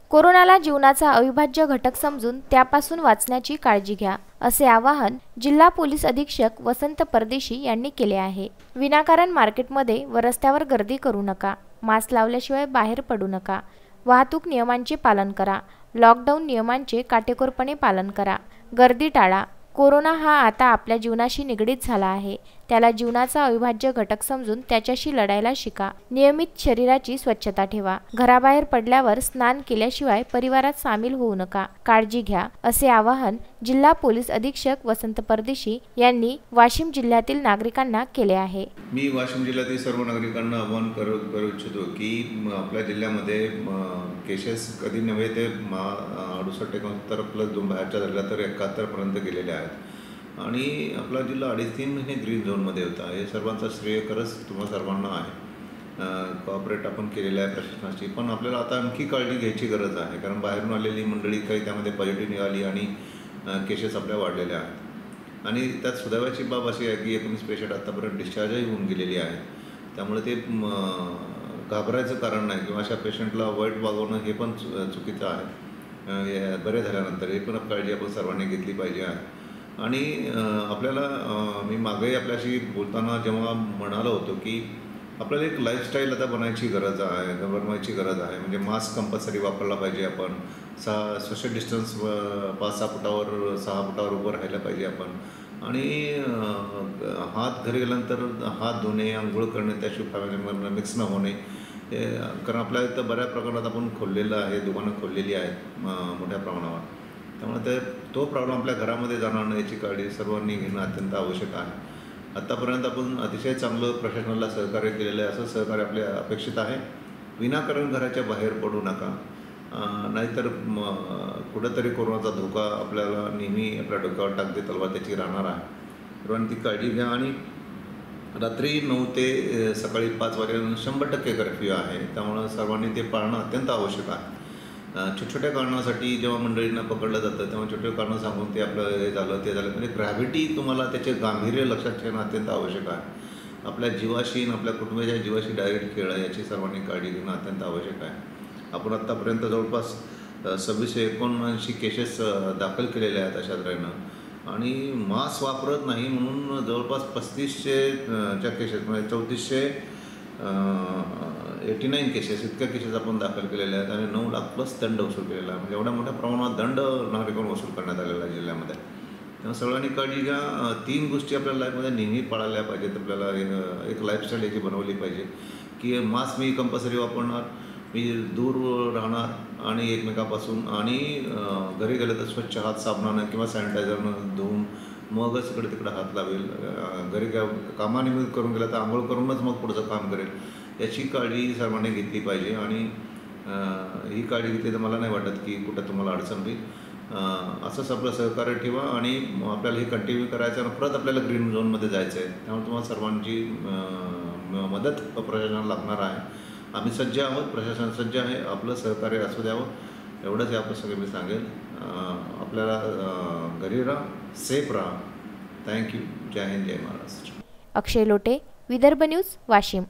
कोरोनाला जीवनाचा अविभाज्य घटक समजून त्यापासून वाचण्याची काळजी घ्या, असे आवाहन जिल्हा पोलीस अधीक्षक वसंत परदेशी यांनी केले आहे। विनाकारण मार्केटमध्ये व रस्त्यावर गर्दी करू नका, मास्क लावल्याशिवाय बाहेर पडू नका, वाहतूक नियमांचे पालन करा, लॉकडाऊन नियमांचे काटेकोरपणे पालन करा, गर्दी टाळा। कोरोना हा आता आपल्या जीवनाशी निगडीत झाला आहे, त्याला जीवनाचा अविभाज्य घटक समजून त्याच्याशी लढायला शिका। नियमित शरीराची स्वच्छता ठेवा, घराबाहेर पडल्यावर स्नान केल्याशिवाय परिवारात सामील होऊ नका, काळजी घ्या, असे आवाहन जिल्हा पोलीस अधीक्षक वसंत परदेशी यांनी वाशिम जिल्ह्यातील नागरिकांना केले आहे। मी वाशिम जिल्ह्यातील सर्व नागरिकांना आवाहन करू इच्छितो की आपल्या जिल्ह्यामध्ये केसेस कधी नव्हे ते 68-71 प्लस 2 बाहेरच्या झाल्या तर 71 पर्यंत गेलेले आहेत आणि आपला जिल्हा 2.5-3 महिने ग्रीन झोनमध्ये होता। हे सर्वांचा श्रेय खरंच तुम्हा सर्वांना आहे। कॉपरेट आपण केलेलं आहे प्रशासनाची, पण आपल्याला आता आणखी काळजी घ्यायची गरज आहे, कारण बाहेरून आलेली मंडळी काही त्यामध्ये पॉझिटिव्ह निघाली आणि केसेस आपल्या वाढलेल्या आहेत। आणि त्यात सुदैवाची बाब अशी आहे की 19 पेशंट आत्तापर्यंत डिस्चार्जही होऊन गेलेली आहेत, त्यामुळे ते घाबरायचं कारण नाही किंवा अशा पेशंटला वाईट वागवणं हे पण चुकीचं आहे। बरे झाल्यानंतर हे पण काळजी आपण सर्वांनी घेतली पाहिजे आहे। आणि आपल्याला मी मागे आपल्याशी बोलताना जेव्हा म्हणालो होतो की आपल्याला एक लाईफस्टाईल आता बनवायची गरज आहे, म्हणजे मास्क कंपल्सरी वापरला पाहिजे, आपण सोशल डिस्टन्स 5-6 फुटावर 6 फुटावर उभं राहायला पाहिजे आपण, आणि हात घरी गेल्यानंतर हात धुणे, आंघोळ करणे, त्याशिवाय मिक्स न होणे, कारण आपल्या इथं बऱ्याच प्रमाणात आपण खोललेलं आहे, दुकानं खोललेली आहेत मोठ्या प्रमाणावर, त्यामुळे तो प्रॉब्लेम आपल्या घरामध्ये जाणार नाही याची काळजी सर्वांनी घेणं अत्यंत आवश्यक आहे। आत्तापर्यंत आपण अतिशय चांगलं प्रशासनाला सहकार्य केलेलं आहे, असं सहकार्य आपल्या अपेक्षित आहे। विनाकारण घराच्या बाहेर पडू नका, नाहीतर कुठंतरी कोरोनाचा धोका आपल्याला नेहमी आपल्या डोक्यावर टाकते तलवार त्याची राहणार आहे। सर्वांनी ती काळजी घ्या आणि रात्री 9 ते सकाळी 5 वाजेपर्यंत 100% कर्फ्यू आहे, त्यामुळं सर्वांनी ते पाळणं अत्यंत आवश्यक आहे। छोट्या कारणासाठी जेव्हा मंडळींना पकडलं जातं तेव्हा छोटे कारणं सांगून ते आपलं हे झालं ते झालं, म्हणजे ग्रॅव्हिटी तुम्हाला त्याचे गांभीर्य लक्षात ठेवणं अत्यंत आवश्यक आहे। आपल्या जीवाशी आणि आपल्या कुटुंबाच्या जीवाशी डायरेक्ट खेळ याची सर्वांनी काळजी घेणं अत्यंत आवश्यक आहे। आपण आत्तापर्यंत जवळपास 2679 केसेस दाखल केलेल्या आहेत अशा तऱ्हेनं, आणि मास्क वापरत नाही म्हणून जवळपास 3500च्या केसेस म्हणजे 3489 केसेस इतक्या केसेस आपण दाखल केलेल्या आहेत आणि 9 लाख प्लस दंड वसूल केलेला आहे, म्हणजे एवढ्या मोठ्या प्रमाणात दंड नागरिकांना वसूल करण्यात आलेला आहे जिल्ह्यामध्ये। तेव्हा सगळ्यांनी काळजी घ्या। 3 गोष्टी आपल्या लाईफमध्ये नेहमी पाळायला पाहिजेत। आपल्याला एक लाईफस्टाईल याची बनवली पाहिजे की मास्क मी कंपल्सरी वापरणार, मी दूर राहणार आणि एकमेकापासून, आणि घरी गेलं तर स्वच्छ हात साबणानं किंवा सॅनिटायझरनं धुवून मगच इकडे तिकडे हात लावेल, घरी कामानिमित्त करून गेलं तर आंघोळ करूनच मग पुढचं काम करेल, याची काळजी सर्वांनी घेतली पाहिजे। आणि ही काळजी घेतली तर मला नाही वाटत की कुठं तुम्हाला अडचण होईल। असंच आपलं सहकार्य ठेवा आणि आपल्याला हे कंटिन्यू करायचं आणि परत आपल्याला ग्रीन झोनमध्ये जायचं आहे, त्यामुळे तुम्हाला सर्वांची मदत प्रशासनाला लागणार आहे। आम्ही सज्ज आहोत, प्रशासन सज्ज आहे, आपलं सहकार्य असू द्यावं एवढंच आपलं सगळं मी सांगेल। आपल्याला घरी राहा, सेफ राहा। थँक्यू। जय हिंद, जय महाराष्ट्र। अक्षय लोटे, विदर्भ न्यूज, वाशिम।